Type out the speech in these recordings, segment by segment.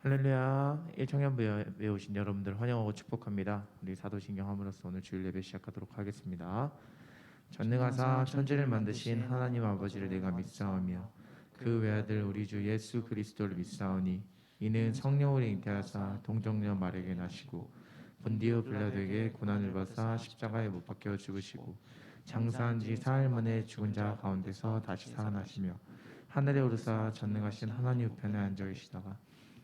할렐루야. 1청년부에 오신 여러분들 환영하고 축복합니다. 우리 사도신경 함으로써 오늘 주일 예배 시작하도록 하겠습니다. 전능하사 천지를 만드신 하나님 아버지를 내가 믿사오며 그 외아들 우리 주 예수 그리스도를 믿사오니 이는 성령으로 잉태하사 동정녀 마리아에게 나시고 본디오 빌라도에게 고난을 받사 십자가에 못 박혀 죽으시고 장사한 지 사흘 만에 죽은 자 가운데서 다시 살아나시며 하늘에 오르사 전능하신 하나님 우편에 앉아 계시다가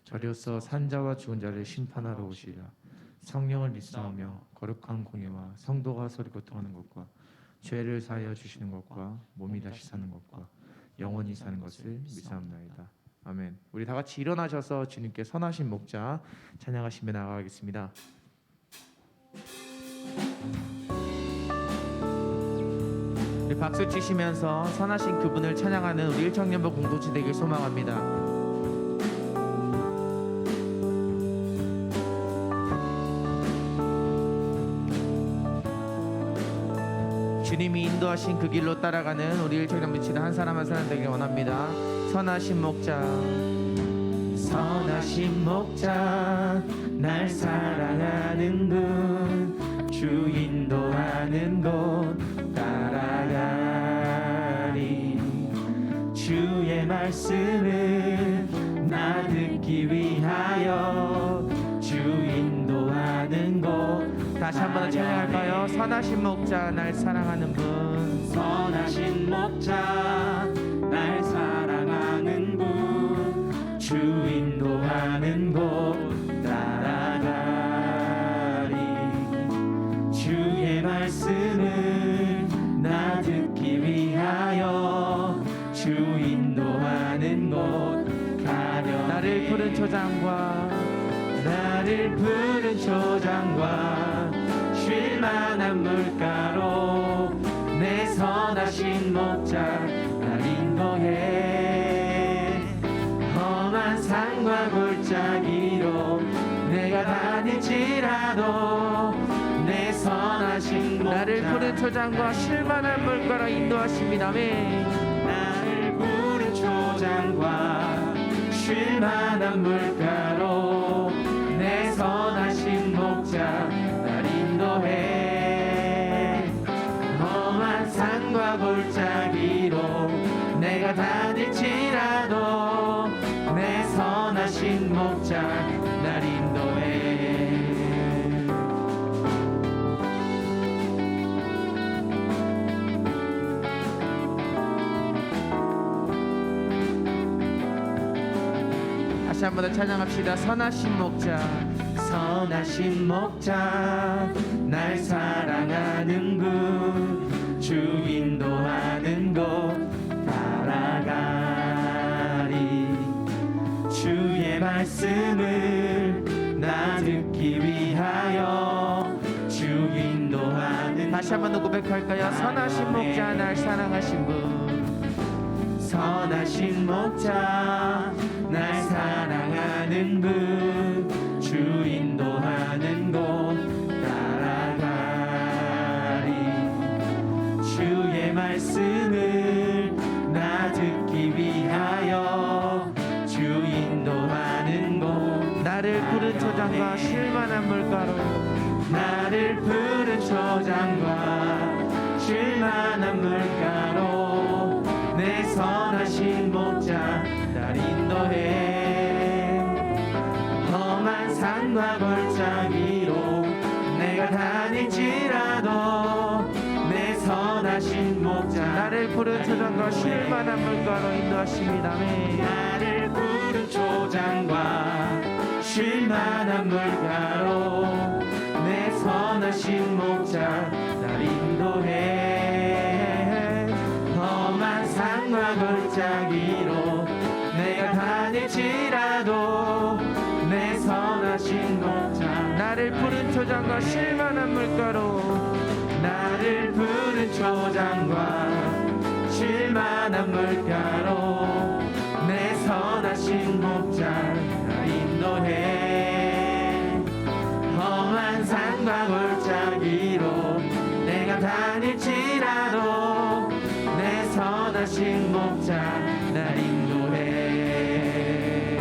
저리로서 산자와 죽은 자를 심판하러 오시리라. 성령을 믿사오며 거룩한 공예와 성도가 서로 교통하는 것과 죄를 사하여 주시는 것과 몸이 다시 사는 것과 영원히 사는 것을 믿사옵나이다. 아멘. 우리 다 같이 일어나셔서 주님께 선하신 목자 찬양하시며 나가겠습니다. 우리 박수 치시면서 선하신 그분을 찬양하는 우리 일청년부 공동체 되길 소망합니다. 주님이 인도하신 그 길로 따라가는 우리 일청년 미치는 한 사람 한 사람 되길 원합니다. 선하신 목자, 선하신 목자, 날 사랑하는 분, 주 인도하는 곳 따라가리. 주의 말씀을 나 듣기 위하여 주 인도하는 곳. 다시 한번 찬양할까요? 선하신 목자 날 사랑하는 분, 선하신 목자 날 사랑하는 분, 주 인도하는 곳 따라가리. 주의 말씀을 나 듣기 위하여 주 인도하는 곳 가려. 나를 푸른 초장과 나를 푸른 초장과 쉴만한 물가로 내 선하신 목자 날 인도해. 험한 산과 골짜기로 내가 다닐지라도 내 선하신 목자 나를 푸른 초장과 쉴만한 물가로 인도하십니다. 아멘. 나를 푸른 초장과 쉴만한 물가로 내 선하신 목자 날 인도해. 험한 산과 골짜기로 내가 다닐지라도 내 선하신 목자 날 인도해. 다시 한 번 더 찬양합시다. 선하신 목자, 선하신 목자 날 사랑하는 분, 주 인도하는 곳 따라가리. 주의 말씀을 나 듣기 위하여 주 인도하는. 다시 한 번 더 고백할까요? 선하신 목자 날 사랑하신 분, 선하신 목자 날 사랑하는 분, 주 인도하는 곳 따라가리. 주의 말씀을 나 듣기 위하여 주 인도하는 곳. 나를 푸른 초장과 쉴만한 물가로 나를 푸른 초장과 쉴만한 물가로 내 선하신 목자 날 인도해. 험한 산과 골짜기로 내가 다닐지라도 내 선하신 목자 나를 푸른 초장과 쉴만한 물가로 인도하십니다. 아멘. 나를 푸른 초장과 쉴만한 물가로 내 선하신 목자 날 인도해. 험한 산과 골짜기로 내가 다닐지라도 내 선하신 목자 나를 푸른 초장과 쉴만한 물가로 나를 푸른 초장과 쉴만한 물가로 내 선하신 목자 날 인도해. 험한 산과 골짜기로 내가 다닐지라도 내 선하신 목자 날 인도해.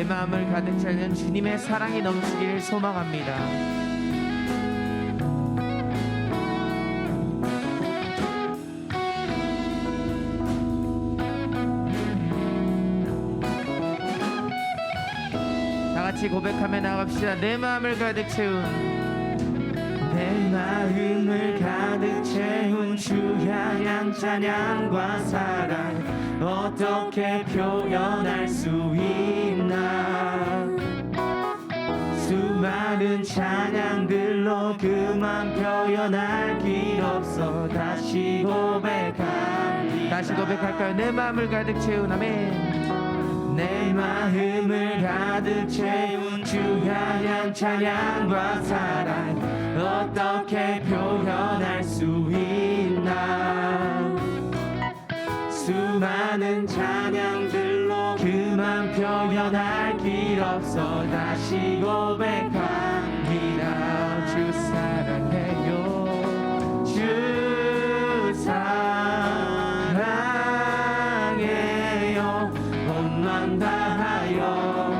내 마음을 가득 채우는 주님의 사랑이 넘치길 소망합니다. 다 같이 고백하며 나갑시다. 내 마음을 가득 채운 내 마음을 가득 채운 주 향한 찬양과 사랑 어떻게 표현할 수 있나. 수많은 찬양들로 그만 표현할 길 없어 다시 고백합니다. 다시 고백할까요? 내 마음을 가득 채운 아멘. 내 마음을 가득 채운 주 향한 찬양과 사랑 어떻게 표현할 수 있나. 수많은 찬양들로 그만 표현할 길 없어 다시 고백합니다. 주 사랑해요. 주 사랑해요. 온맘 다하여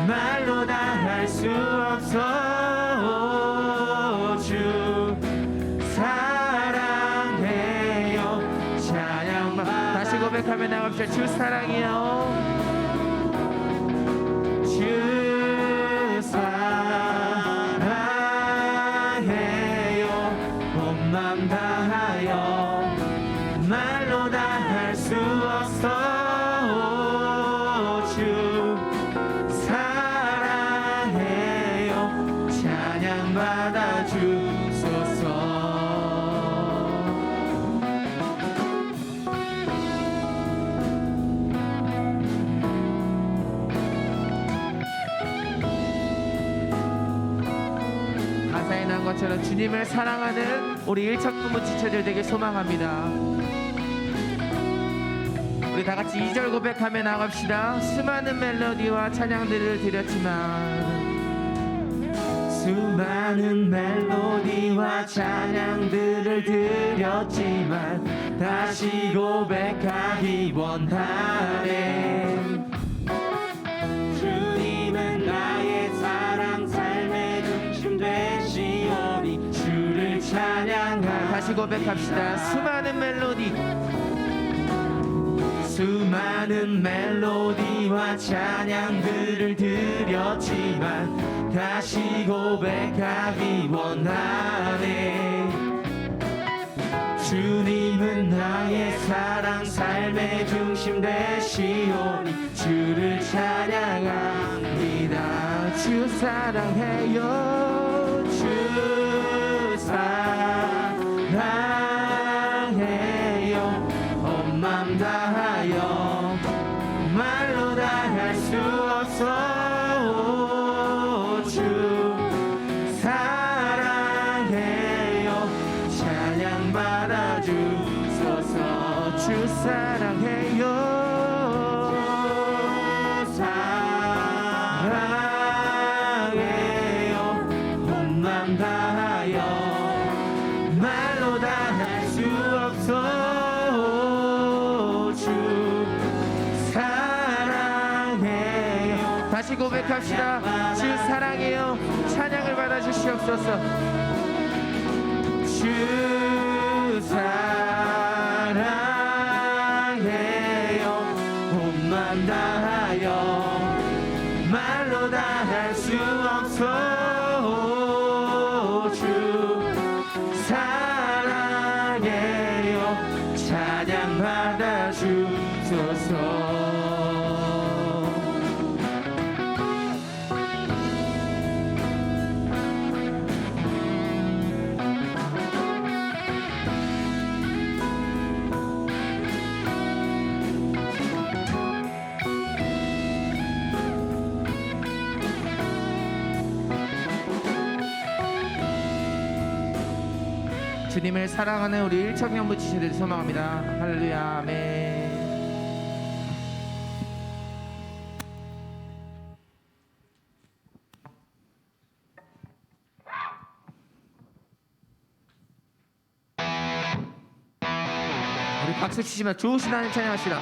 말로 다 할 수 없어. 주 사랑해요. 찬양만 다시 고백하며 나갑시다. 주 사랑해요. 주 사랑해요. 온맘 다하여 말로 다 할 수 없어. 주 사랑해요. 찬양 받아 주소서. 가사에 나온 것처럼 주님을 사랑하는 우리 일척부모 지체들 되게 소망합니다. 우리 다 같이 2절 고백하며 나갑시다. 수많은 멜로디와 찬양들을 드렸지만 수많은 멜로디와 찬양들을 드렸지만 다시 고백하기 원하네. 주님은 나의 사랑 삶의 중심 되시오니 주를 찬양하. 다시 고백합시다. 수많은 멜로디 수많은 멜로디와 찬양들을 드렸지만 다시 고백하기 원하네. 주님은 나의 사랑 삶의 중심 되시오니 주를 찬양합니다. 주 사랑해요. 주 사랑해요. 온 맘 다하여 말로 다 할 수 없어. 주 사랑해요. 찬양 받아 주소서. 주 사랑해요. 주 사랑해요. 온 맘 다하여 말로 다 할 수 없어. 주 사랑해요. 다시 고백합시다. 주 사랑해요. 찬양을 받아 주시옵소서. 주 사랑해요. 온 맘 다하여 말로 다 할 수 없어. 주 사랑해요. 찬양 받아 주소서. 주님을 사랑하는 우리 일청년부 지체들 소망합니다. 할렐루야 아멘. 우리 박수 치시면 좋으신 하나님 찬양하시라.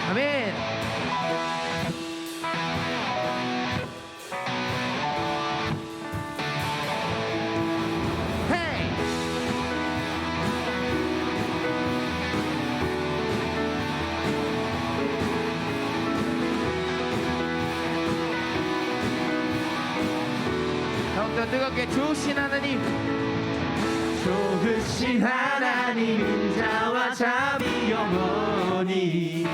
아멘. 더 뜨겁게 주신 하나님, 좋으신 하나님 인자와 자비 영원히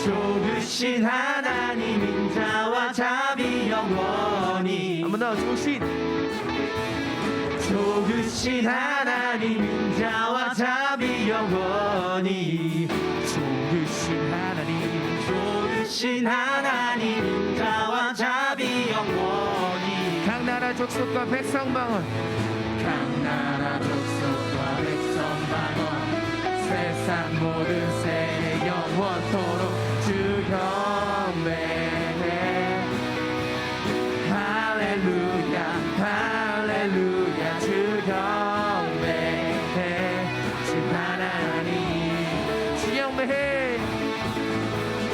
좋으신 하나님 인자와 자비 영원히 한 번 더 주신 좋으신 하나님 인자와 자비 영원히 좋으신 하나님, 좋으신 하나님 인자와 자비 영원히 각 나라 족속과 백성 방언, 각 나라 족속과 백성 방언 세상 모든 세계 영원토록 주 경배해 할렐루야 할렐루야 주 경배해 주 하나님 주 경배해,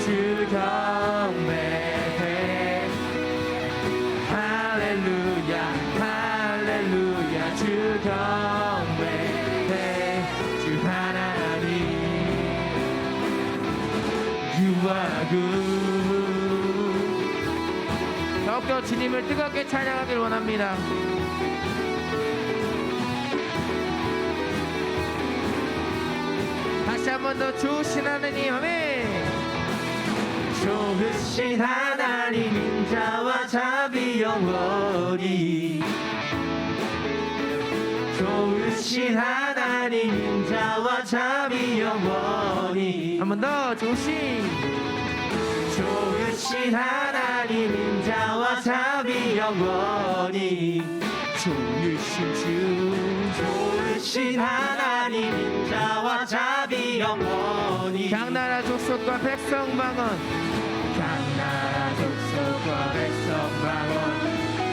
주 경배해 할렐루야 할렐루야 주 경배해 주 하나님 You are good 더욱더 주님을 뜨겁게 찬양하길 원합니다. 다시 한 번 더 주신 하나님, 아멘. 좋으신 하나님 인자와 자비 영원히 좋으신 하나님 인자와 자비 영원히 한 번 더 주신 좋으신 하나님 인자와 자비 영원히 좋으신 주, 좋으신 하나님 인자와 자비 영원히 각 나라 족속과 백성 방언, 각 나라 족속과 백성 방언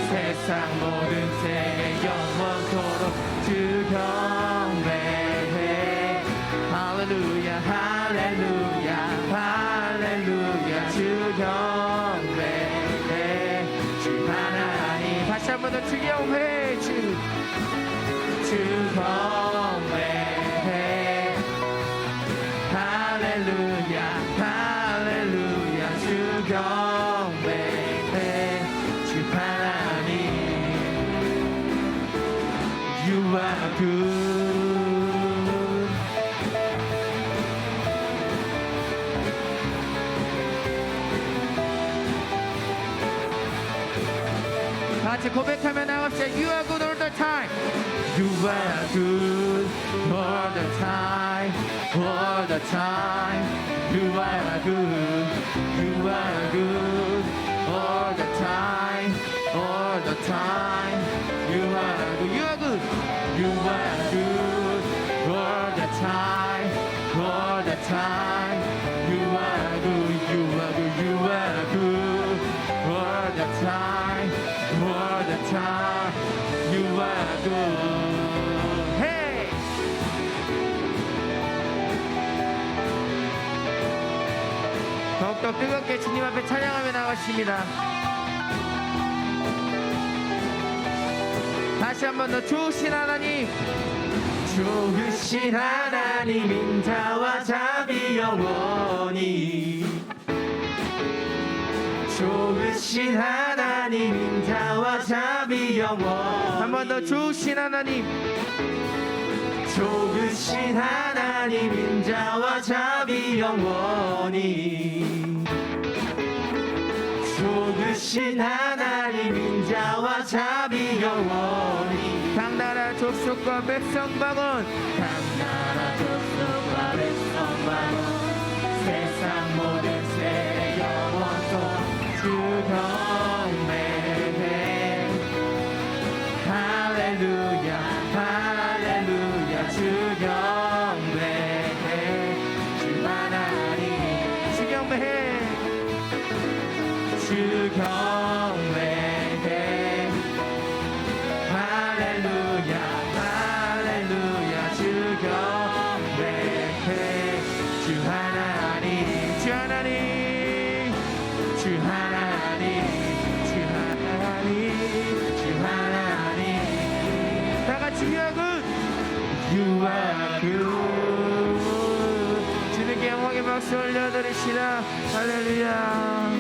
세상 모든 세계 영원토록 주 경배해 할렐루야 할렐루야 할렐루야 주 경배해 주 하나님 다시 한 번 더 주 경배해, 주 경배해 할렐루야 할렐루야 주 경배해 주 하나님 You are good 같이 고백하며 나갑시다. You are good all the time. You are good all the time, all the time. You are good, you are good all the time, all the time. You are good, You are good. you are good all the time, all the time. You are good, you are good, you are good all the time, all the time. You are good. Hey. 더욱더 뜨겁게 주님 앞에 찬양하며 나가십니다. 다시 한 번 더 주신 하나님, 좋으신 하나님 인자와 자비 영원히 좋으신 하나님 인자와 자비 영원히 한 번 더 주신 하나님, 좋으신 하나님 인자와 자비 영원히 좋으신 하나님 인자와 자비 영원히 각 나라 족속과 백성 방언, 각 나라 족속과 백성 방언 세상 모든 세계 영원토록 주 경배해 할렐루야 할렐루야 주 경배해 주 하나님 주 경배해, 주 경배해 할렐루야 할렐루야 주 경배해 주 하나님 주 하나님, 주 하나님 주 하나님 주 하나님 다 같이 You are good. You are good 주님께 영광의 박수 올려드리시다. 할렐루야.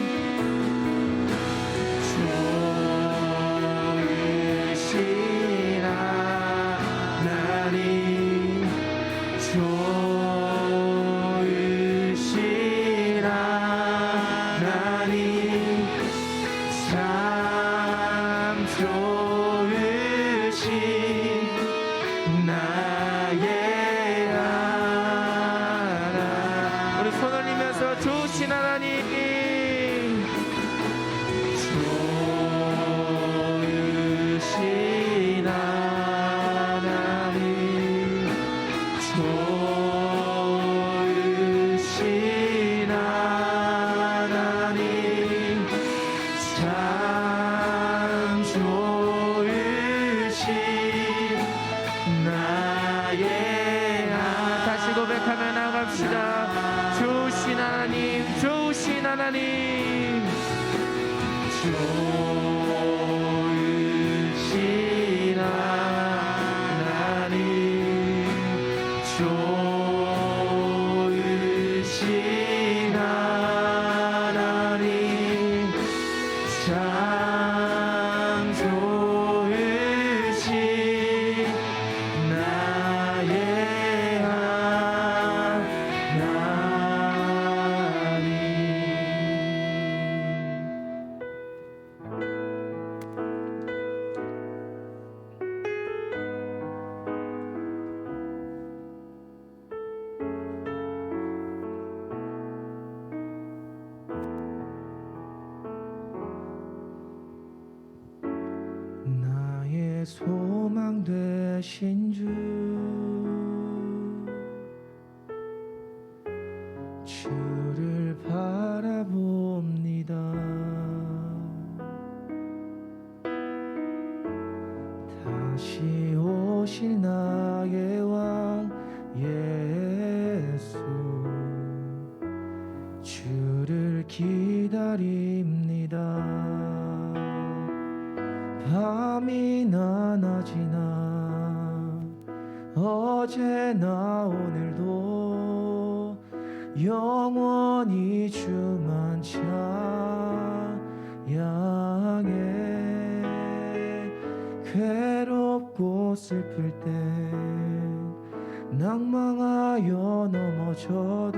하나님 좋으신 하나님 좋으신 하나님 참 좋으신 나의 나의 소망 되신 주 주를 바라봅니다. 다시 오실 나의 왕 예수 주를 기다립니다. 밤이나 낮이나 어제나 오늘도 영원히 주만 찬양해. 괴롭고 슬플 때 낭망하여 넘어져도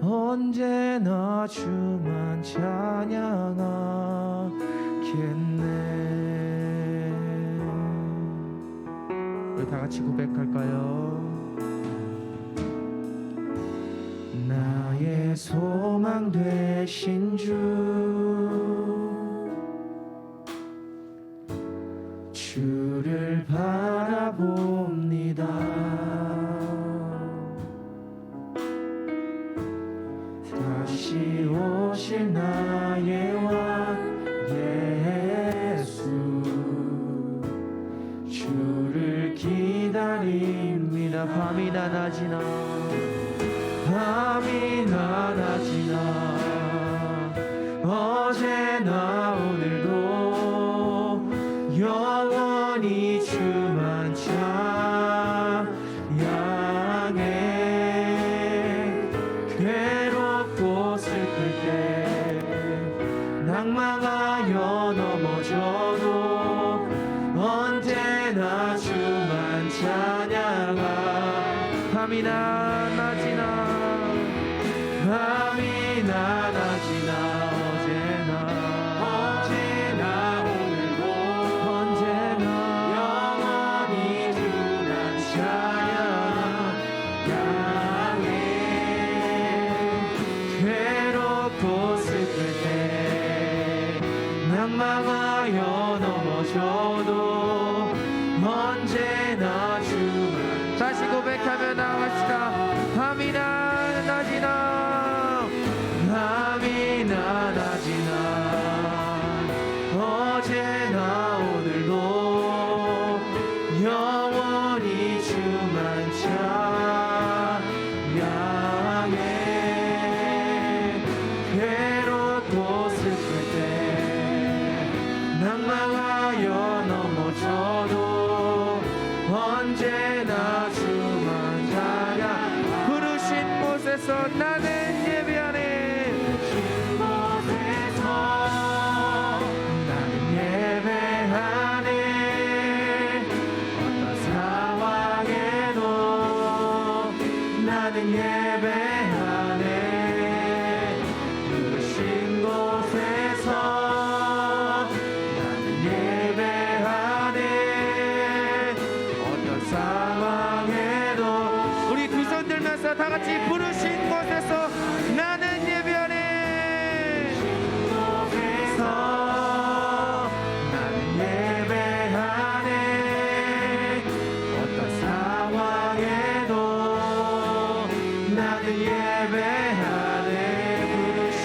언제나 주만 찬양하겠네. 우리 다 같이 고백할까요? 나의 소망 되신 주 주를 바라봅니다. 다시 오실 나의 왕 예수 주를 기다립니다. 밤이나 낮이나 밤이나 낮이나 어제나 오늘도 영원히 주만 찬양해. 괴롭고 슬플 때 낭망하여 넘어져도 언제나 주만 찬양하. 밤이나 낮이나 밤이나 낮이나 어제나 오늘도 언제나 영원히 주만 찬양해. 괴롭고 슬플 때 낭망하여 넘어져도 언제나 주만. 다시 고백하며 나갑시다. 밤이나 낮이나 밤이나 낮이나 어제나 오늘도 영원히 주만 찬양해. 괴롭고 슬플 때 낭망하여 넘어져도 언제나 주만 찬양. 부르신 곳에서 나는 예배하네. 나는 예배하네. 어떤 상황에도 나는 예배하네. 부르신 곳에서 나는 예배하네. 어떤 상황에도 우리 두 손 들면서 다 같이 부르신 곳에서 나는 예배하네. 나는 예배하네. 어떤 상황에도 나는 예배하네. 부르신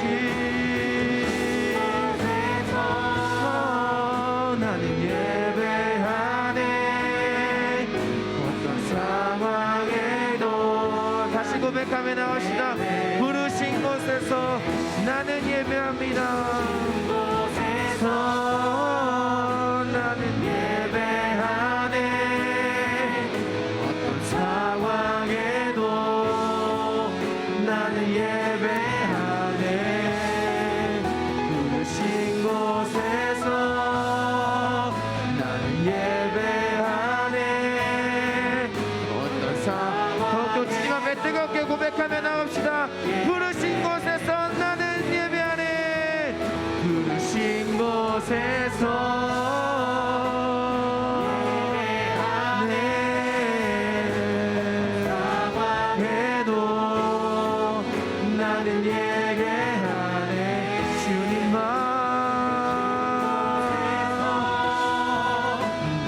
곳에서 나는 예배하네. 어떤 상황에도 다시 고백하며 나는 예배합니다. 곳에서 나는 예배하네. 어떤 상황에도 나는 예배하네. 부르신 곳에서 나는 예배하네. 어떤 상황 더욱더 주님 앞에 뜨겁게 고백하며 나갑시다. 부르신 곳에서 나는 예배하네. 부르신 곳에서 예배하네. 상황에도 나는 예배하네. 주님만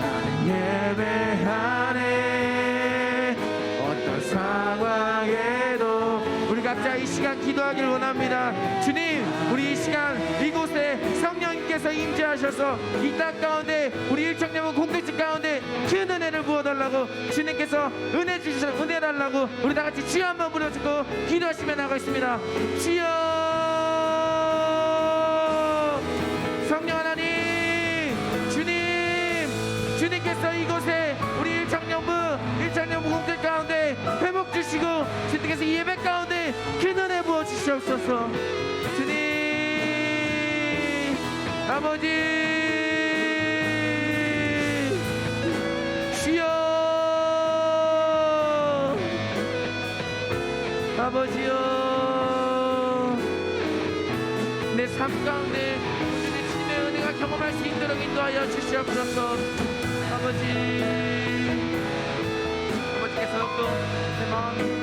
나는 예배하네. 어떤 상황에도 우리 각자 이 시간 기도하길 원합니다. 주님, 우리 이 시간 이곳에 성령님께서 임재하셔서 이 땅 가운데 우리 일청년부 공동체 가운데 큰 은혜를 부어달라고 주님께서 은혜 주셔서 은혜 달라고 우리 다 같이 주여 한번 불러주고 기도하시며 나가겠습니다. 주여, 성령 하나님, 주님께서 이곳에 우리 일청년부 공동체 가운데 회복 주시고 주님께서 이 예배 가운데 큰 은혜 부어 주시옵소서. 주님 아버지, 주여, 아버지여, 내 삶 가운데 주님의 은혜가 경험할 수 있도록 인도하여 주시옵소서. 아버지께서 또 내 마음이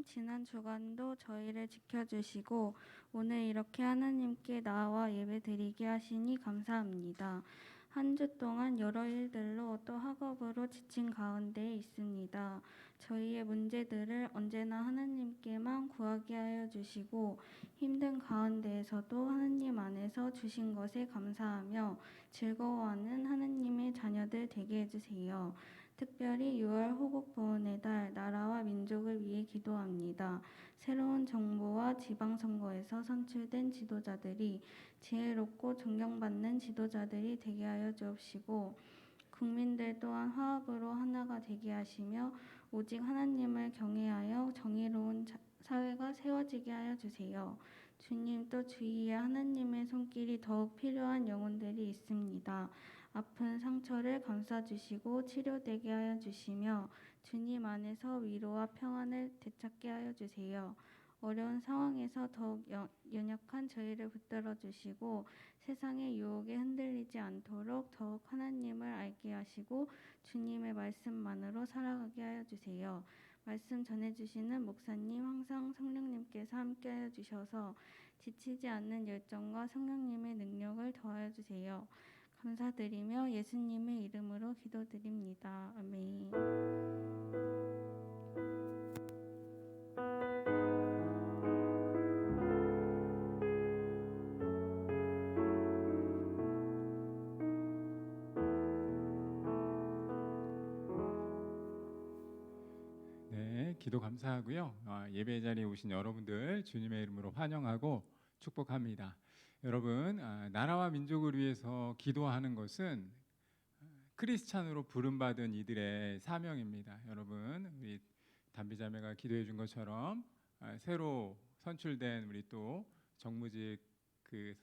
지난 주간도 저희를 지켜주시고 오늘 이렇게 하나님께 나와 예배드리게 하시니 감사합니다. 한 주 동안 여러 일들로 또 학업으로 지친 가운데 있습니다. 저희의 문제들을 언제나 하나님께만 구하게 하여 주시고 힘든 가운데에서도 하나님 안에서 주신 것에 감사하며 즐거워하는 하나님의 자녀들 되게 해주세요. 특별히 6월 호국보훈의 달 나라와 민족을 위해 기도합니다. 새로운 정부와 지방선거에서 선출된 지도자들이 지혜롭고 존경받는 지도자들이 되게 하여 주옵시고 국민들 또한 화합으로 하나가 되게 하시며 오직 하나님을 경외하여 정의로운 사회가 세워지게 하여 주세요. 주님, 또 주위에 하나님의 손길이 더욱 필요한 영혼들이 있습니다. 아픈 상처를 감싸주시고 치료되게 하여 주시며 주님 안에서 위로와 평안을 되찾게 하여 주세요. 어려운 상황에서 더욱 연약한 저희를 붙들어 주시고 세상의 유혹에 흔들리지 않도록 더욱 하나님을 알게 하시고 주님의 말씀만으로 살아가게 하여 주세요. 말씀 전해주시는 목사님 항상 성령님께서 함께 하여 주셔서 지치지 않는 열정과 성령님의 능력을 더하여 주세요. 감사드리며 예수님의 이름으로 기도드립니다. 아멘. 네, 기도 감사하고요. 예배 자리에 오신 여러분들 주님의 이름으로 환영하고 축복합니다. 여러분, 나라와 민족을 위해서 기도하는 것은 크리스찬으로 부름받은 이들의 사명입니다. 여러분, 우리 담비자매가 기도해 준 것처럼 새로 선출된 우리 또 정무직 그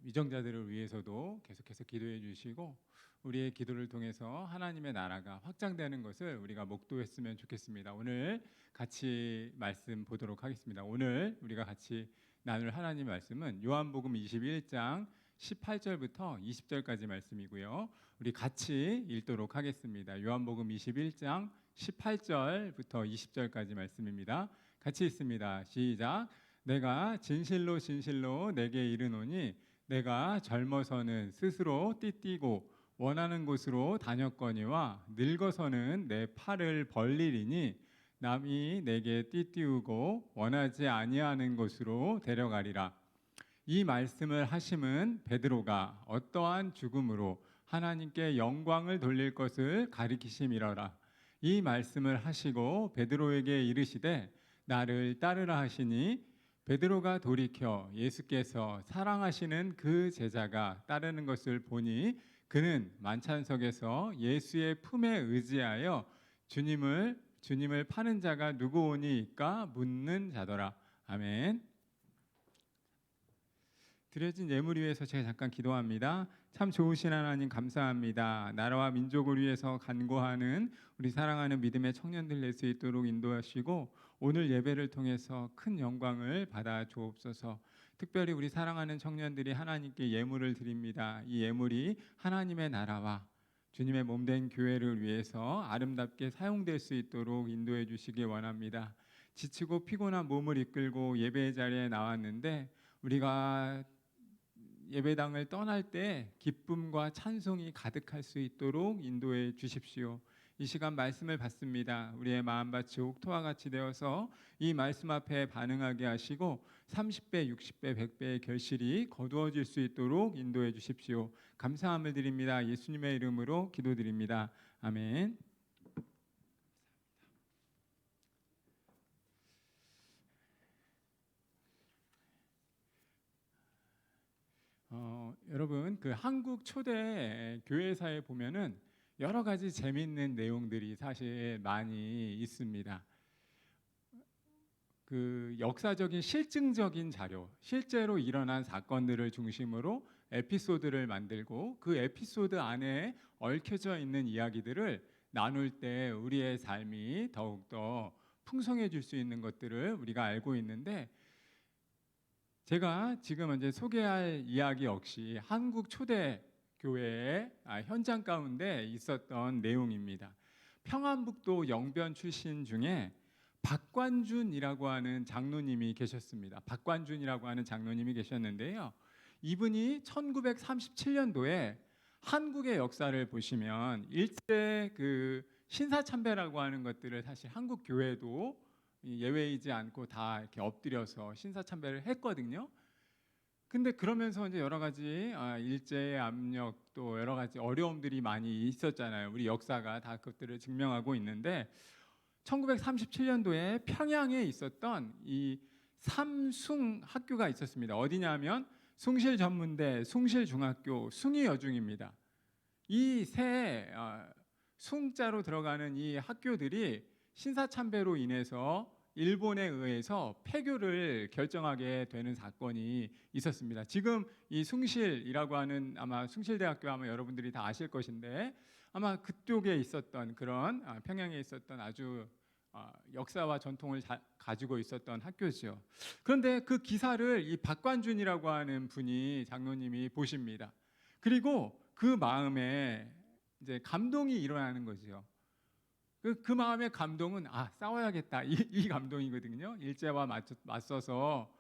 위정자들을 위해서도 계속해서 기도해 주시고 우리의 기도를 통해서 하나님의 나라가 확장되는 것을 우리가 목도했으면 좋겠습니다. 오늘 같이 말씀 보도록 하겠습니다. 오늘 우리가 같이 나눌 하나님 말씀은 요한복음 21장 18절부터 20절까지 말씀이고요. 우리 같이 읽도록 하겠습니다. 요한복음 21장 18절부터 20절까지 말씀입니다. 같이 읽습니다. 시작. 내가 진실로 진실로 내게 이르노니 내가 젊어서는 스스로 띠띠고 원하는 곳으로 다녔거니와 늙어서는 내 팔을 벌리리니 남이 내게 띠띠우고 원하지 아니하는 곳으로 데려가리라. 이 말씀을 하심은 베드로가 어떠한 죽음으로 하나님께 영광을 돌릴 것을 가리키심이러라. 이 말씀을 하시고 베드로에게 이르시되 나를 따르라 하시니 베드로가 돌이켜 예수께서 사랑하시는 그 제자가 따르는 것을 보니 그는 만찬석에서 예수의 품에 의지하여 주님을 파는 자가 누구오니까 묻는 자더라. 아멘. 드려진 예물 위해서 제가 잠깐 기도합니다. 참 좋으신 하나님 감사합니다. 나라와 민족을 위해서 간구하는 우리 사랑하는 믿음의 청년들 낼 수 있도록 인도하시고 오늘 예배를 통해서 큰 영광을 받아 주옵소서. 특별히 우리 사랑하는 청년들이 하나님께 예물을 드립니다. 이 예물이 하나님의 나라와 주님의 몸된 교회를 위해서 아름답게 사용될 수 있도록 인도해 주시기 원합니다. 지치고 피곤한 몸을 이끌고 예배의 자리에 나왔는데 우리가 예배당을 떠날 때 기쁨과 찬송이 가득할 수 있도록 인도해 주십시오. 이 시간 말씀을 받습니다. 우리의 마음밭이 옥토와 같이 되어서 이 말씀 앞에 반응하게 하시고 30배, 60배, 100배의 결실이 거두어질 수 있도록 인도해 주십시오. 감사함을 드립니다. 예수님의 이름으로 기도드립니다. 아멘. 여러분 그 한국 초대 교회사에 보면은 여러 가지 재미있는 내용들이 사실 많이 있습니다. 그 역사적인 실증적인 자료, 실제로 일어난 사건들을 중심으로 에피소드를 만들고 그 에피소드 안에 얽혀져 있는 이야기들을 나눌 때 우리의 삶이 더욱더 풍성해질 수 있는 것들을 우리가 알고 있는데 제가 지금 이제 소개할 이야기 역시 한국 초대 교회의 현장 가운데 있었던 내용입니다. 평안북도 영변 출신 중에 박관준이라고 하는 장로님이 계셨습니다. 박관준이라고 하는 장로님이 계셨는데요. 이분이 1937년도에 한국의 역사를 보시면 일제 그 신사참배라고 하는 것들을 사실 한국 교회도 예외이지 않고 다 이렇게 엎드려서 신사참배를 했거든요. 근데 그러면서 이제 여러 가지 일제의 압력 또 여러 가지 어려움들이 많이 있었잖아요. 우리 역사가 다 그것들을 증명하고 있는데 1937년도에 평양에 있었던 이 삼숭 학교가 있었습니다. 어디냐면 숭실전문대, 숭실중학교, 숭의여중입니다. 이 세 숭자로 들어가는 이 학교들이 신사참배로 인해서 일본에 의해서 폐교를 결정하게 되는 사건이 있었습니다. 지금 이 숭실이라고 하는 아마 숭실대학교 아마 여러분들이 다 아실 것인데 아마 그쪽에 있었던 그런 평양에 있었던 아주 역사와 전통을 가지고 있었던 학교죠. 그런데 그 기사를 이 박관준이라고 하는 분이 장로님이 보십니다. 그리고 그 마음에 이제 감동이 일어나는 거죠. 그 마음의 감동은 싸워야겠다 이 감동이거든요. 일제와 맞서서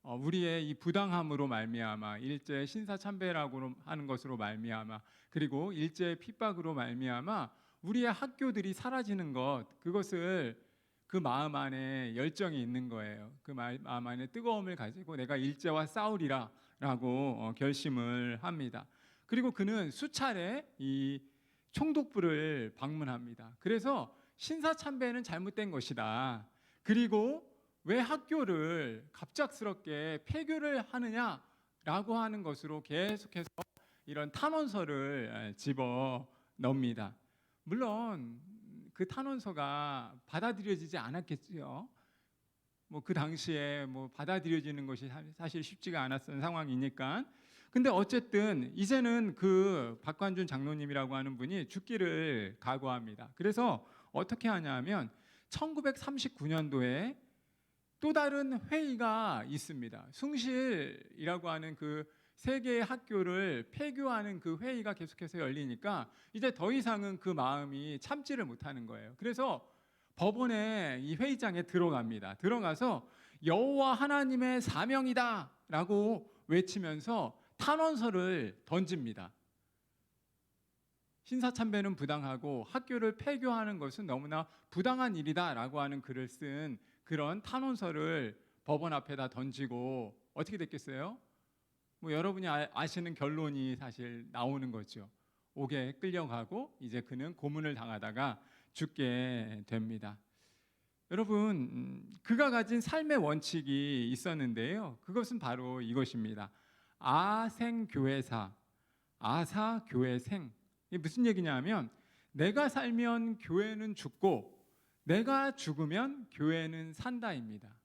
우리의 이 부당함으로 말미암아 일제 신사참배라고 하는 것으로 말미암아 그리고 일제의 핍박으로 말미암아 우리의 학교들이 사라지는 그것을 그 마음 안에 열정이 있는 거예요. 그 마음 안에 뜨거움을 가지고 내가 일제와 싸우리라라고 결심을 합니다. 그리고 그는 수차례 이 총독부를 방문합니다. 그래서 신사참배는 잘못된 것이다. 그리고 왜 학교를 갑작스럽게 폐교를 하느냐라고 하는 것으로 계속해서 이런 탄원서를 집어 넣습니다. 물론 그 탄원서가 받아들여지지 않았겠지요. 뭐 그 당시에 뭐 받아들여지는 것이 사실 쉽지가 않았던 상황이니까. 근데 어쨌든 이제는 그 박관준 장로님이라고 하는 분이 죽기를 각오합니다. 그래서 어떻게 하냐면 1939년도에 또 다른 회의가 있습니다. 숭실이라고 하는 그 세 개의 학교를 폐교하는 그 회의가 계속해서 열리니까 이제 더 이상은 그 마음이 참지를 못하는 거예요. 그래서 법원에 이 회의장에 들어갑니다. 들어가서 여호와 하나님의 사명이다라고 외치면서 탄원서를 던집니다. 신사참배는 부당하고 학교를 폐교하는 것은 너무나 부당한 일이다라고 하는 글을 쓴 그런 탄원서를 법원 앞에다 던지고 어떻게 됐겠어요? 뭐 여러분이 아시는 결론이 사실 나오는 거죠. 옥에 끌려가고 이제 그는 고문을 당하다가 죽게 됩니다. 여러분, 그가 가진 삶의 원칙이 있었는데요. 그것은 바로 이것입니다. 아생교회사, 아사교회생. 이게 무슨 얘기냐면 내가 살면 교회는 죽고 내가 죽으면 교회는 산다입니다.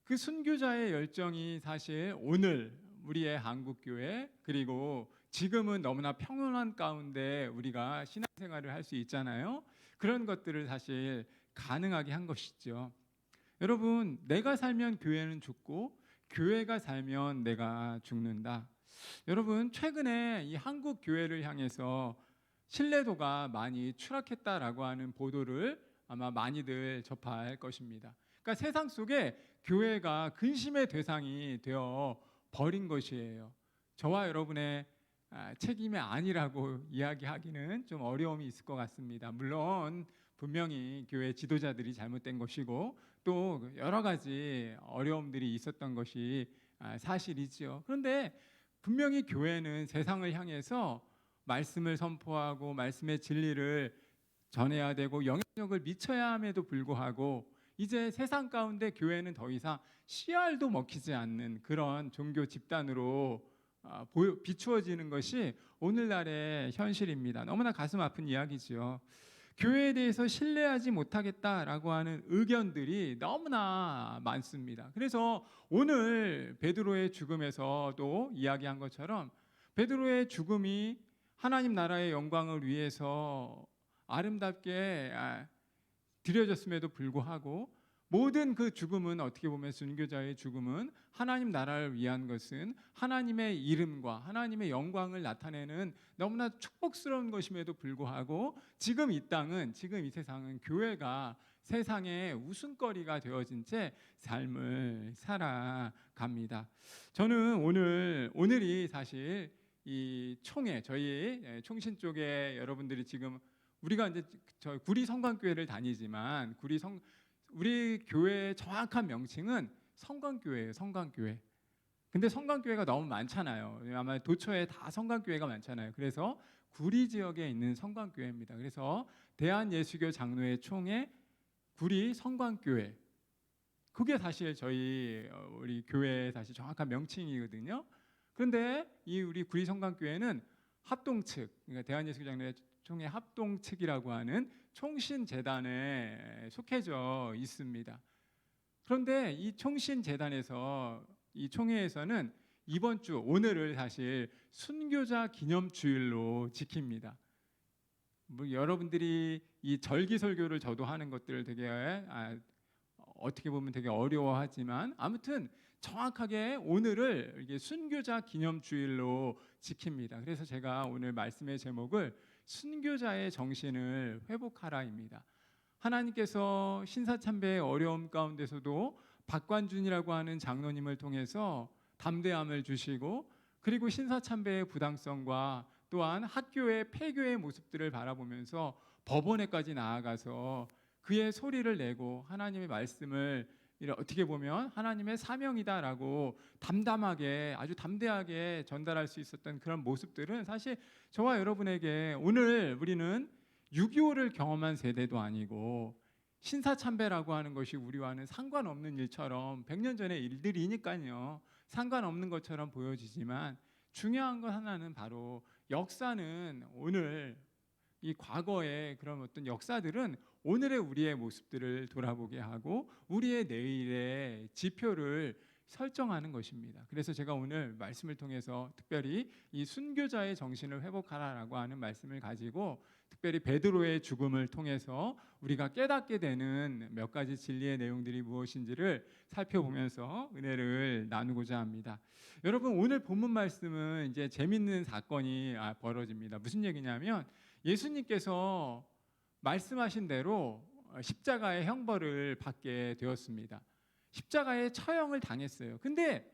그 순교자의 열정이 사실 오늘 우리의 한국교회 그리고 지금은 너무나 평온한 가운데 우리가 신앙생활을 할 수 있잖아요. 그런 것들을 사실 가능하게 한 것이죠. 여러분, 내가 살면 교회는 죽고 교회가 살면 내가 죽는다. 여러분, 최근에 이 한국 교회를 향해서 신뢰도가 많이 추락했다라고 하는 보도를 아마 많이들 접할 것입니다. 그러니까 세상 속에 교회가 근심의 대상이 되어 버린 것이에요. 저와 여러분의 책임이 아니라고 이야기하기는 좀 어려움이 있을 것 같습니다. 물론 분명히 교회 지도자들이 잘못된 것이고 또 여러 가지 어려움들이 있었던 것이 사실이지요. 그런데 분명히 교회는 세상을 향해서 말씀을 선포하고 말씀의 진리를 전해야 되고 영향력을 미쳐야 함에도 불구하고 이제 세상 가운데 교회는 더 이상 씨알도 먹히지 않는 그런 종교 집단으로 비추어지는 것이 오늘날의 현실입니다. 너무나 가슴 아픈 이야기죠. 교회에 대해서 신뢰하지 못하겠다라고 하는 의견들이 너무나 많습니다. 그래서 오늘 베드로의 죽음에서도 이야기한 것처럼 베드로의 죽음이 하나님 나라의 영광을 위해서 아름답게 드려졌음에도 불구하고 모든 그 죽음은 어떻게 보면 순교자의 죽음은 하나님 나라를 위한 것은 하나님의 이름과 하나님의 영광을 나타내는 너무나 축복스러운 것임에도 불구하고 지금 이 땅은 지금 이 세상은 교회가 세상의 웃음거리가 되어진 채 삶을 살아갑니다. 저는 오늘이 사실 이 총회 저희 총신 쪽에 여러분들이 지금 우리가 이제 저 구리 성광교회를 다니지만 우리 교회의 정확한 명칭은 성광교회예요. 성광교회. 근데 성광교회가 너무 많잖아요. 아마 도처에 다 성광교회가 많잖아요. 그래서 구리 지역에 있는 성광교회입니다. 그래서 대한예수교 장로회 총회 구리 성광교회. 그게 사실 저희 우리 교회의 사실 정확한 명칭이거든요. 그런데 이 우리 구리 성광교회는 합동 측, 그러니까 대한예수교 장로회 총회 합동 측이라고 하는 총신재단에 속해져 있습니다. 그런데 이 총신재단에서 이 총회에서는 이번 주 오늘을 사실 순교자 기념주일로 지킵니다. 뭐 여러분들이 이 절기설교를 저도 하는 것들을 되게 어떻게 보면 되게 어려워하지만 아무튼 정확하게 오늘을 이게 순교자 기념주일로 지킵니다. 그래서 제가 오늘 말씀의 제목을 순교자의 정신을 회복하라입니다. 하나님께서 신사참배의 어려움 가운데서도 박관준이라고 하는 장로님을 통해서 담대함을 주시고 그리고 신사참배의 부당성과 또한 학교의 폐교의 모습들을 바라보면서 법원에까지 나아가서 그의 소리를 내고 하나님의 말씀을 어떻게 보면 하나님의 사명이다라고 담담하게 아주 담대하게 전달할 수 있었던 그런 모습들은 사실 저와 여러분에게 오늘 우리는 6.25를 경험한 세대도 아니고 신사참배라고 하는 것이 우리와는 상관없는 일처럼 100년 전의 일들이니까요. 상관없는 것처럼 보여지지만 중요한 것 하나는 바로 역사는 오늘 이 과거의 그런 어떤 역사들은 오늘의 우리의 모습들을 돌아보게 하고 우리의 내일의 지표를 설정하는 것입니다. 그래서 제가 오늘 말씀을 통해서 특별히 이 순교자의 정신을 회복하라라고 하는 말씀을 가지고 특별히 베드로의 죽음을 통해서 우리가 깨닫게 되는 몇 가지 진리의 내용들이 무엇인지를 살펴보면서 은혜를 나누고자 합니다. 여러분, 오늘 본문 말씀은 이제 재밌는 사건이 벌어집니다. 무슨 얘기냐면 예수님께서 말씀하신 대로 십자가의 형벌을 받게 되었습니다. 십자가에 처형을 당했어요. 근데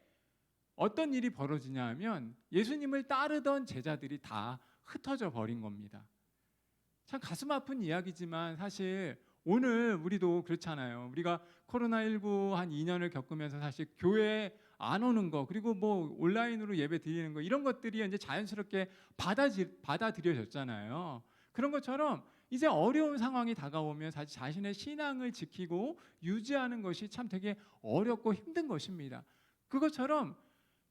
어떤 일이 벌어지냐 하면 예수님을 따르던 제자들이 다 흩어져 버린 겁니다. 참 가슴 아픈 이야기지만 사실 오늘 우리도 그렇잖아요. 우리가 코로나19 한 2년을 겪으면서 사실 교회에 안 오는 거, 그리고 뭐 온라인으로 예배 드리는 거, 이런 것들이 이제 자연스럽게 받아들여졌잖아요. 그런 것처럼 이제 어려운 상황이 다가오면 사실 자신의 신앙을 지키고 유지하는 것이 참 되게 어렵고 힘든 것입니다. 그것처럼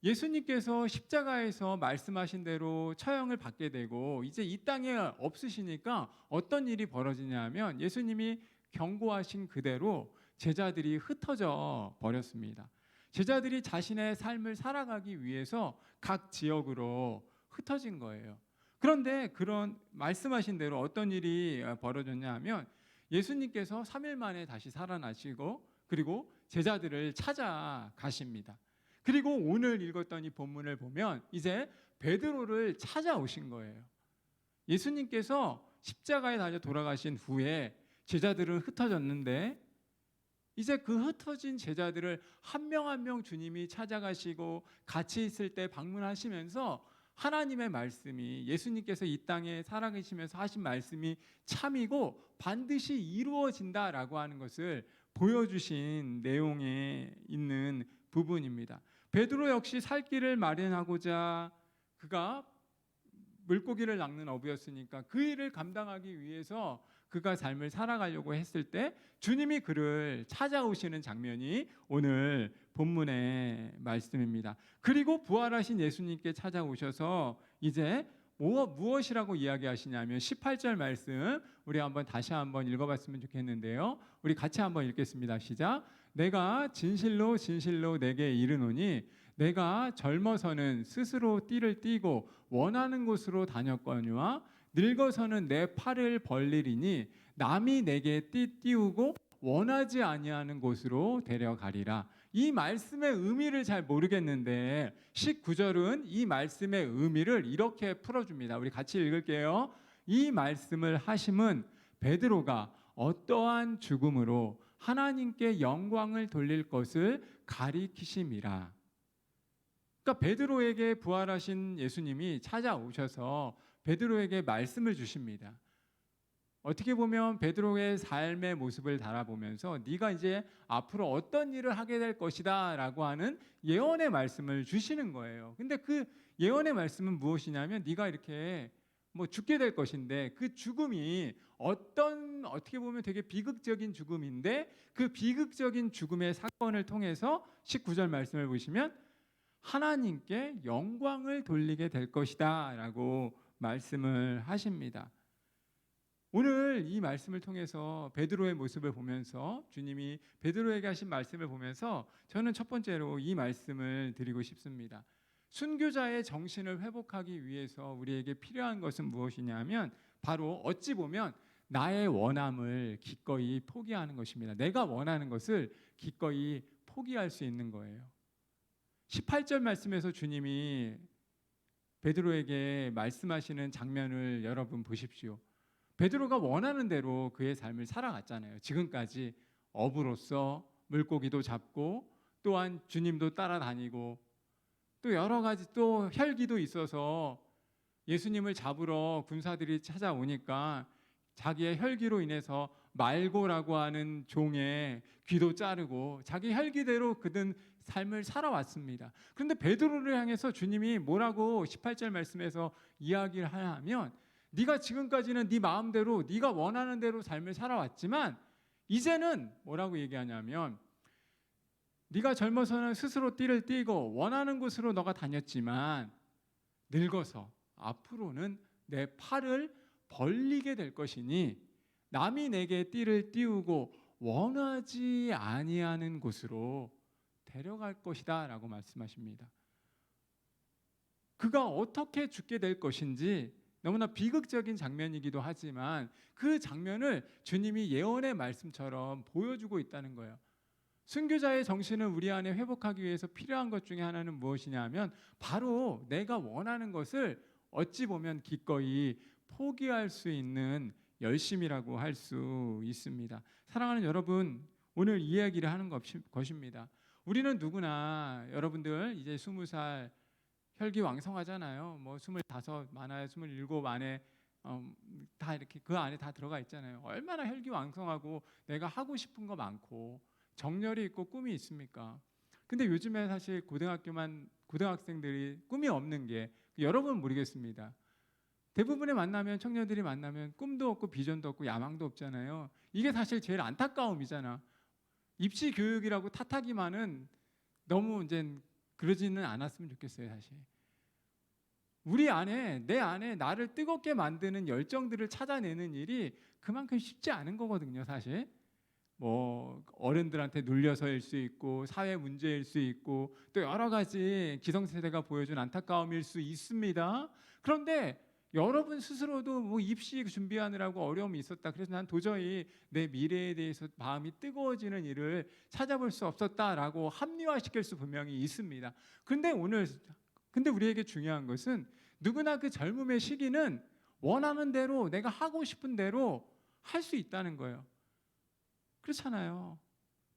예수님께서 십자가에서 말씀하신 대로 처형을 받게 되고 이제 이 땅에 없으시니까 어떤 일이 벌어지냐면 예수님이 경고하신 그대로 제자들이 흩어져 버렸습니다. 제자들이 자신의 삶을 살아가기 위해서 각 지역으로 흩어진 거예요. 그런데 그런 말씀하신 대로 어떤 일이 벌어졌냐 하면 예수님께서 3일 만에 다시 살아나시고 그리고 제자들을 찾아가십니다. 그리고 오늘 읽었던 이 본문을 보면 이제 베드로를 찾아오신 거예요. 예수님께서 십자가에 달려 돌아가신 후에 제자들은 흩어졌는데 이제 그 흩어진 제자들을 한 명 한 명 주님이 찾아가시고 같이 있을 때 방문하시면서 하나님의 말씀이 예수님께서 이 땅에 살아계시면서 하신 말씀이 참이고 반드시 이루어진다라고 하는 것을 보여주신 내용에 있는 부분입니다. 베드로 역시 살 길을 마련하고자 그가 물고기를 낚는 어부였으니까 그 일을 감당하기 위해서 그가 삶을 살아가려고 했을 때 주님이 그를 찾아오시는 장면이 오늘 본문의 말씀입니다. 그리고 부활하신 예수님께 찾아오셔서 이제 무엇이라고 이야기하시냐면 18절 말씀 우리 한번 다시 한번 읽어봤으면 좋겠는데요. 우리 같이 한번 읽겠습니다. 시작. 내가 진실로 진실로 내게 이르노니 내가 젊어서는 스스로 띠를 띠고 원하는 곳으로 다녔거니와 늙어서는 내 팔을 벌리리니 남이 내게 띠 띄우고 원하지 아니하는 곳으로 데려가리라. 이 말씀의 의미를 잘 모르겠는데 19절은 이 말씀의 의미를 이렇게 풀어줍니다. 우리 같이 읽을게요. 이 말씀을 하심은 베드로가 어떠한 죽음으로 하나님께 영광을 돌릴 것을 가리키심이라. 그러니까 베드로에게 부활하신 예수님이 찾아오셔서 베드로에게 말씀을 주십니다. 어떻게 보면 베드로의 삶의 모습을 달아보면서 네가 이제 앞으로 어떤 일을 하게 될 것이다 라고 하는 예언의 말씀을 주시는 거예요. 근데 그 예언의 말씀은 무엇이냐면 네가 이렇게 뭐 죽게 될 것인데 그 죽음이 어떻게 보면 되게 비극적인 죽음인데 그 비극적인 죽음의 사건을 통해서 19절 말씀을 보시면 하나님께 영광을 돌리게 될 것이다 라고 말씀을 하십니다. 오늘 이 말씀을 통해서 베드로의 모습을 보면서 주님이 베드로에게 하신 말씀을 보면서 저는 첫 번째로 이 말씀을 드리고 싶습니다. 순교자의 정신을 회복하기 위해서 우리에게 필요한 것은 무엇이냐면 바로 어찌 보면 나의 원함을 기꺼이 포기하는 것입니다. 내가 원하는 것을 기꺼이 포기할 수 있는 거예요. 18절 말씀에서 주님이 베드로에게 말씀하시는 장면을 여러분 보십시오. 베드로가 원하는 대로 그의 삶을 살아갔잖아요. 지금까지 어부로서 물고기도 잡고 또한 주님도 따라다니고 또 여러 가지 또 혈기도 있어서 예수님을 잡으러 군사들이 찾아오니까 자기의 혈기로 인해서 말고라고 하는 종의 귀도 자르고 자기 혈기대로 그든 삶을 살아왔습니다. 그런데 베드로를 향해서 주님이 뭐라고 18절 말씀에서 이야기를 하냐면 네가 지금까지는 네 마음대로 네가 원하는 대로 삶을 살아왔지만 이제는 뭐라고 얘기하냐면 네가 젊어서는 스스로 띠를 띠고 원하는 곳으로 너가 다녔지만 늙어서 앞으로는 내 팔을 벌리게 될 것이니 남이 내게 띠를 띄우고 원하지 아니하는 곳으로 데려갈 것이다 라고 말씀하십니다. 그가 어떻게 죽게 될 것인지 너무나 비극적인 장면이기도 하지만 그 장면을 주님이 예언의 말씀처럼 보여주고 있다는 거예요. 순교자의 정신을 우리 안에 회복하기 위해서 필요한 것 중에 하나는 무엇이냐 하면 바로 내가 원하는 것을 어찌 보면 기꺼이 포기할 수 있는 열심이라고 할 수 있습니다. 사랑하는 여러분, 오늘 이야기를 하는 것입니다. 우리는 누구나 여러분들 이제 20살 혈기왕성하잖아요. 뭐 25 많아요, 27 안에 다 이렇게 그 안에 다 들어가 있잖아요. 얼마나 혈기왕성하고 내가 하고 싶은 거 많고 정열이 있고 꿈이 있습니까? 근데 요즘에 사실 고등학생들이 꿈이 없는 게 여러분 모르겠습니다. 대부분의 만나면 청년들이 만나면 꿈도 없고 비전도 없고 야망도 없잖아요. 이게 사실 제일 안타까움이잖아. 입시 교육이라고 탓하기만은 너무 이제 그러지는 않았으면 좋겠어요, 사실. 우리 안에 내 안에 나를 뜨겁게 만드는 열정들을 찾아내는 일이 그만큼 쉽지 않은 거거든요, 사실. 뭐 어른들한테 눌려서일 수 있고 사회 문제일 수 있고 또 여러 가지 기성세대가 보여준 안타까움일 수 있습니다. 그런데 여러분 스스로도 뭐 입시 준비하느라고 어려움이 있었다. 그래서 난 도저히 내 미래에 대해서 마음이 뜨거워지는 일을 찾아볼 수 없었다라고 합리화시킬 수 분명히 있습니다. 근데 우리에게 중요한 것은 누구나 그 젊음의 시기는 원하는 대로 내가 하고 싶은 대로 할 수 있다는 거예요. 그렇잖아요.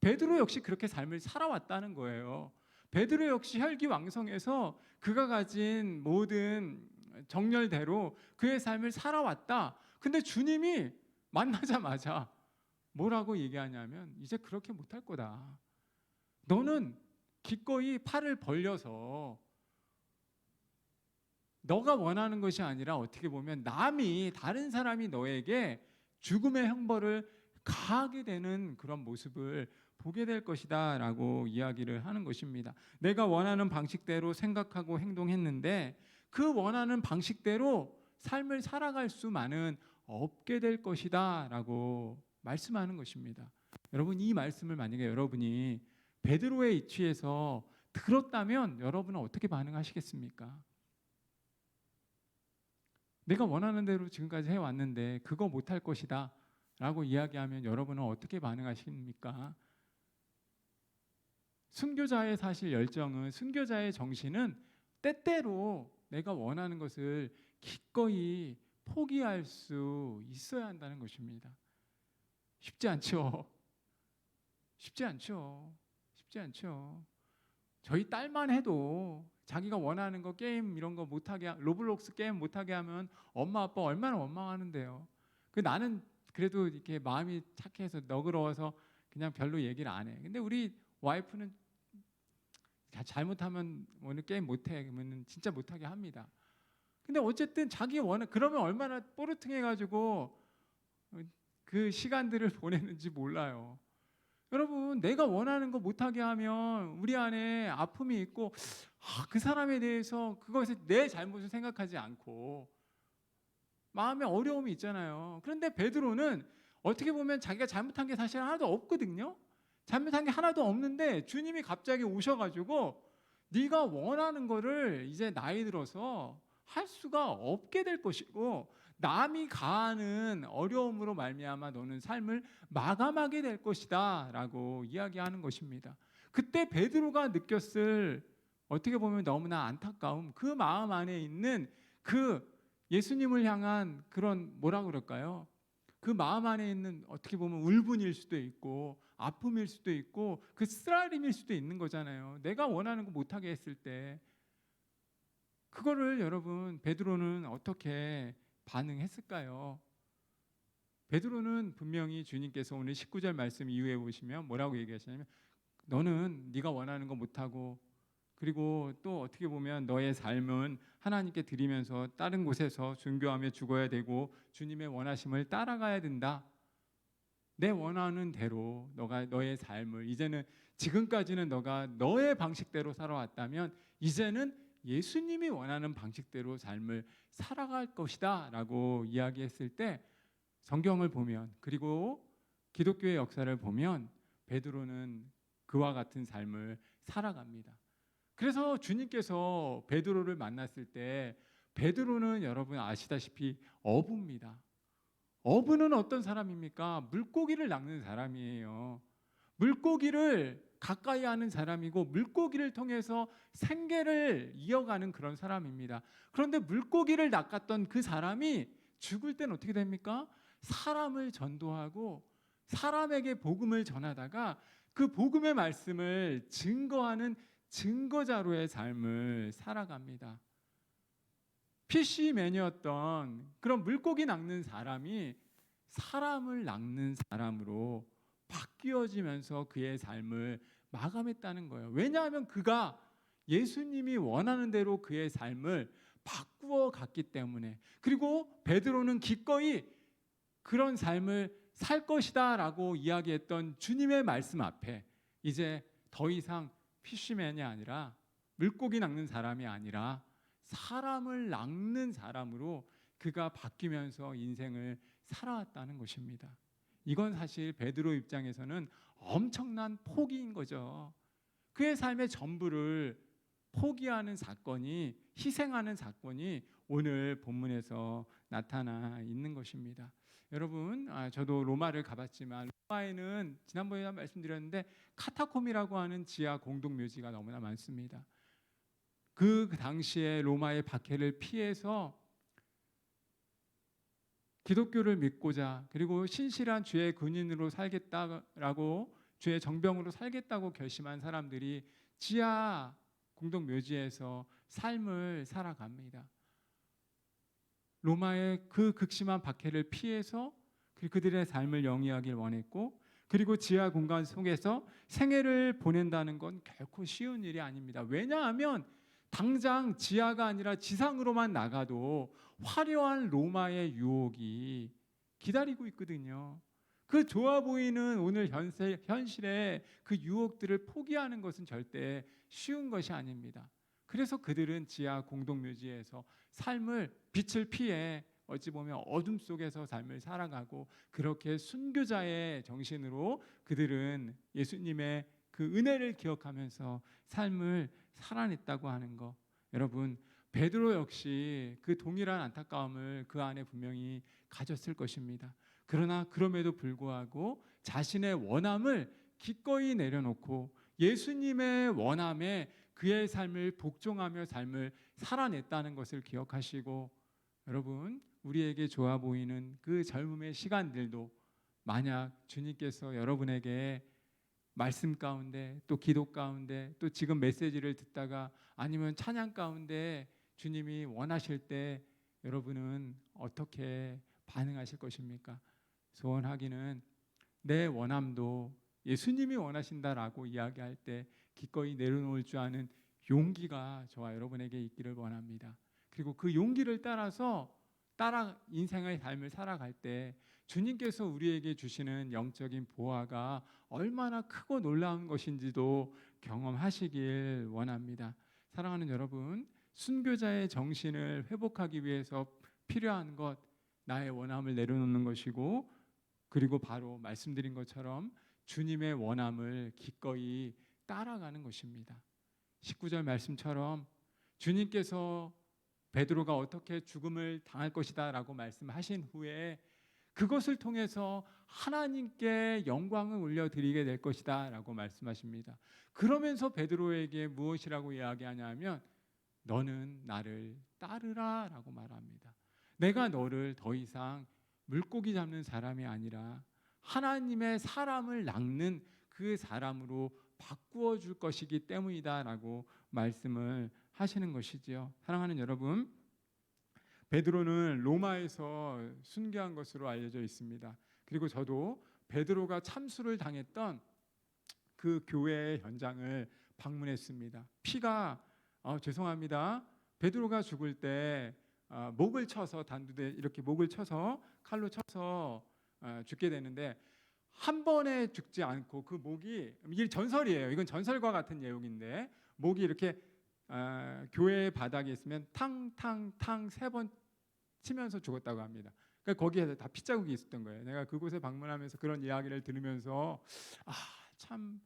베드로 역시 그렇게 삶을 살아왔다는 거예요. 베드로 역시 혈기왕성해서 그가 가진 모든 정열대로 그의 삶을 살아왔다. 근데 주님이 만나자마자 뭐라고 얘기하냐면 이제 그렇게 못할 거다. 너는 기꺼이 팔을 벌려서 너가 원하는 것이 아니라 어떻게 보면 다른 사람이 너에게 죽음의 형벌을 가하게 되는 그런 모습을 보게 될 것이다 라고 이야기를 하는 것입니다. 내가 원하는 방식대로 생각하고 행동했는데 그 원하는 방식대로 삶을 살아갈 수만은 없게 될 것이다 라고 말씀하는 것입니다. 여러분, 이 말씀을 만약에 여러분이 베드로의 위치에서 들었다면 여러분은 어떻게 반응하시겠습니까? 내가 원하는 대로 지금까지 해왔는데 그거 못할 것이다 라고 이야기하면 여러분은 어떻게 반응하십니까? 순교자의 사실 열정은, 순교자의 정신은 때때로 내가 원하는 것을 기꺼이 포기할 수 있어야 한다는 것입니다. 쉽지 않죠. 쉽지 않죠. 쉽지 않죠. 저희 딸만 해도 자기가 원하는 거 게임 이런 거 못하게, 로블록스 게임 못하게 하면 엄마 아빠 얼마나 원망하는데요. 나는 그래도 이렇게 마음이 착해서 너그러워서 그냥 별로 얘기를 안 해. 근데 우리 와이프는 잘못하면 오늘 게임 못해 그러면 진짜 못하게 합니다. 근데 어쨌든 그러면 얼마나 뽀르퉁해가지고 그 시간들을 보내는지 몰라요. 여러분, 내가 원하는 거 못하게 하면 우리 안에 아픔이 있고 그 사람에 대해서 그것에 내 잘못을 생각하지 않고 마음에 어려움이 있잖아요. 그런데 베드로는 어떻게 보면 자기가 잘못한 게 사실 하나도 없거든요. 잘못한 게 하나도 없는데 주님이 갑자기 오셔가지고 네가 원하는 거를 이제 나이 들어서 할 수가 없게 될 것이고 남이 가하는 어려움으로 말미암아 너는 삶을 마감하게 될 것이다 라고 이야기하는 것입니다. 그때 베드로가 느꼈을 어떻게 보면 너무나 안타까움, 그 마음 안에 있는 그 예수님을 향한 그런 뭐라 그럴까요? 그 마음 안에 있는 어떻게 보면 울분일 수도 있고 아픔일 수도 있고 그 쓰라림일 수도 있는 거잖아요. 내가 원하는 거 못하게 했을 때 그거를 여러분 베드로는 어떻게 반응했을까요? 베드로는 분명히 주님께서 오늘 19절 말씀 이후에 보시면 뭐라고 얘기하시냐면 너는 네가 원하는 거 못하고 그리고 또 어떻게 보면 너의 삶은 하나님께 드리면서 다른 곳에서 순교하며 죽어야 되고 주님의 원하심을 따라가야 된다. 내 원하는 대로 너가 너의 삶을 이제는 지금까지는 너가 너의 방식대로 살아왔다면 이제는 예수님이 원하는 방식대로 삶을 살아갈 것이다라고 이야기했을 때 성경을 보면 그리고 기독교의 역사를 보면 베드로는 그와 같은 삶을 살아갑니다. 그래서 주님께서 베드로를 만났을 때 베드로는 여러분 아시다시피 어부입니다. 어부는 어떤 사람입니까? 물고기를 낚는 사람이에요. 물고기를 가까이 하는 사람이고 물고기를 통해서 생계를 이어가는 그런 사람입니다. 그런데 물고기를 낚았던 그 사람이 죽을 때는 어떻게 됩니까? 사람을 전도하고 사람에게 복음을 전하다가 그 복음의 말씀을 증거하는 증거자로의 삶을 살아갑니다. 피시맨이었던 그런 물고기 낚는 사람이 사람을 낚는 사람으로 바뀌어지면서 그의 삶을 마감했다는 거예요. 왜냐하면 그가 예수님이 원하는 대로 그의 삶을 바꾸어 갔기 때문에. 그리고 베드로는 기꺼이 그런 삶을 살 것이다 라고 이야기했던 주님의 말씀 앞에 이제 더 이상 피쉬맨이 아니라 물고기 낚는 사람이 아니라 사람을 낚는 사람으로 그가 바뀌면서 인생을 살아왔다는 것입니다. 이건 사실 베드로 입장에서는 엄청난 포기인 거죠. 그의 삶의 전부를 포기하는 사건이, 희생하는 사건이 오늘 본문에서 나타나 있는 것입니다. 여러분, 저도 로마를 가봤지만 로마에는 지난번에 말씀드렸는데 카타콤이라고 하는 지하 공동묘지가 너무나 많습니다. 그 당시에 로마의 박해를 피해서 기독교를 믿고자 그리고 신실한 주의 군인으로 살겠다라고 주의 정병으로 살겠다고 결심한 사람들이 지하 공동묘지에서 삶을 살아갑니다. 로마의 그 극심한 박해를 피해서 그들의 삶을 영위하길 원했고 그리고 지하 공간 속에서 생애를 보낸다는 건 결코 쉬운 일이 아닙니다. 왜냐하면 당장 지하가 아니라 지상으로만 나가도 화려한 로마의 유혹이 기다리고 있거든요. 그 좋아 보이는 오늘 현실의 그 유혹들을 포기하는 것은 절대 쉬운 것이 아닙니다. 그래서 그들은 지하 공동묘지에서 삶을 빛을 피해 어찌 보면 어둠 속에서 삶을 살아가고 그렇게 순교자의 정신으로 그들은 예수님의 그 은혜를 기억하면서 삶을 살아냈다고 하는 것. 여러분, 베드로 역시 그 동일한 안타까움을 그 안에 분명히 가졌을 것입니다. 그러나 그럼에도 불구하고 자신의 원함을 기꺼이 내려놓고 예수님의 원함에 그의 삶을 복종하며 삶을 살아냈다는 것을 기억하시고 여러분, 우리에게 좋아 보이는 그 젊음의 시간들도 만약 주님께서 여러분에게 말씀 가운데 또 기도 가운데 또 지금 메시지를 듣다가 아니면 찬양 가운데 주님이 원하실 때 여러분은 어떻게 반응하실 것입니까? 소원하기는 내 원함도 예수님이 원하신다라고 이야기할 때 기꺼이 내려놓을 줄 아는 용기가 저와 여러분에게 있기를 원합니다. 그리고 그 용기를 따라서 인생의 삶을 살아갈 때 주님께서 우리에게 주시는 영적인 보화가 얼마나 크고 놀라운 것인지도 경험하시길 원합니다. 사랑하는 여러분, 순교자의 정신을 회복하기 위해서 필요한 것, 나의 원함을 내려놓는 것이고 그리고 바로 말씀드린 것처럼 주님의 원함을 기꺼이 따라가는 것입니다. 19절 말씀처럼 주님께서 베드로가 어떻게 죽음을 당할 것이다 라고 말씀하신 후에 그것을 통해서 하나님께 영광을 올려드리게 될 것이다 라고 말씀하십니다. 그러면서 베드로에게 무엇이라고 이야기하냐면 너는 나를 따르라 라고 말합니다. 내가 너를 더 이상 물고기 잡는 사람이 아니라 하나님의 사람을 낚는 그 사람으로 바꾸어 줄 것이기 때문이다 라고 말씀을 하시는 것이지요. 사랑하는 여러분, 베드로는 로마에서 순교한 것으로 알려져 있습니다. 그리고 저도 베드로가 참수를 당했던 그 교회의 현장을 방문했습니다. 피가 죄송합니다. 베드로가 죽을 때 목을 쳐서 단두대 이렇게 목을 쳐서 칼로 쳐서 죽게 되는데 한 번에 죽지 않고 그 목이, 이게 전설이에요. 이건 전설과 같은 내용인데 목이 이렇게 교회 바닥에 있으면 탕탕탕 3번 치면서 죽었다고 합니다. 그러니까 거기에 다 핏자국이 있었던 거예요. 내가 그곳에 방문하면서 그런 이야기를 들으면서 참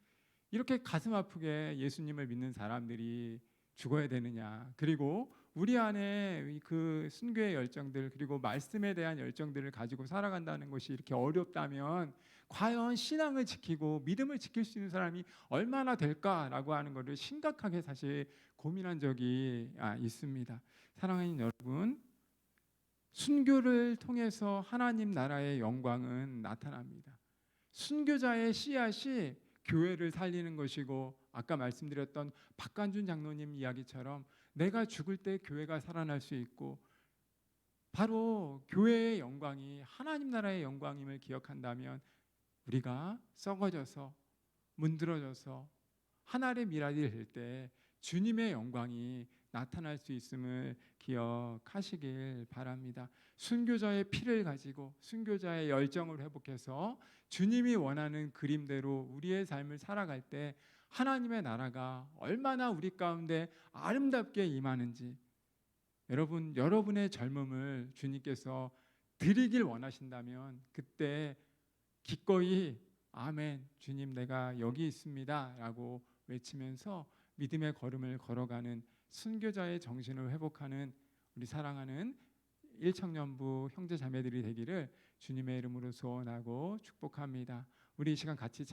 이렇게 가슴 아프게 예수님을 믿는 사람들이 죽어야 되느냐. 그리고 우리 안에 그 순교의 열정들 그리고 말씀에 대한 열정들을 가지고 살아간다는 것이 이렇게 어렵다면 과연 신앙을 지키고 믿음을 지킬 수 있는 사람이 얼마나 될까라고 하는 것을 심각하게 사실 고민한 적이 있습니다. 사랑하는 여러분, 순교를 통해서 하나님 나라의 영광은 나타납니다. 순교자의 씨앗이 교회를 살리는 것이고, 아까 말씀드렸던 박관준 장로님 이야기처럼 내가 죽을 때 교회가 살아날 수 있고, 바로 교회의 영광이 하나님 나라의 영광임을 기억한다면 우리가 썩어져서 문드러져서 하늘의 미랄이 될 때 주님의 영광이 나타날 수 있음을 기억하시길 바랍니다. 순교자의 피를 가지고 순교자의 열정을 회복해서 주님이 원하는 그림대로 우리의 삶을 살아갈 때 하나님의 나라가 얼마나 우리 가운데 아름답게 임하는지, 여러분의 젊음을 주님께서 드리길 원하신다면 그때 기꺼이 아멘, 주님 내가 여기 있습니다 라고 외치면서 믿음의 걸음을 걸어가는 순교자의 정신을 회복하는 우리 사랑하는 1청년부 형제 자매들이 되기를 주님의 이름으로 소원하고 축복합니다. 우리 이 시간 같이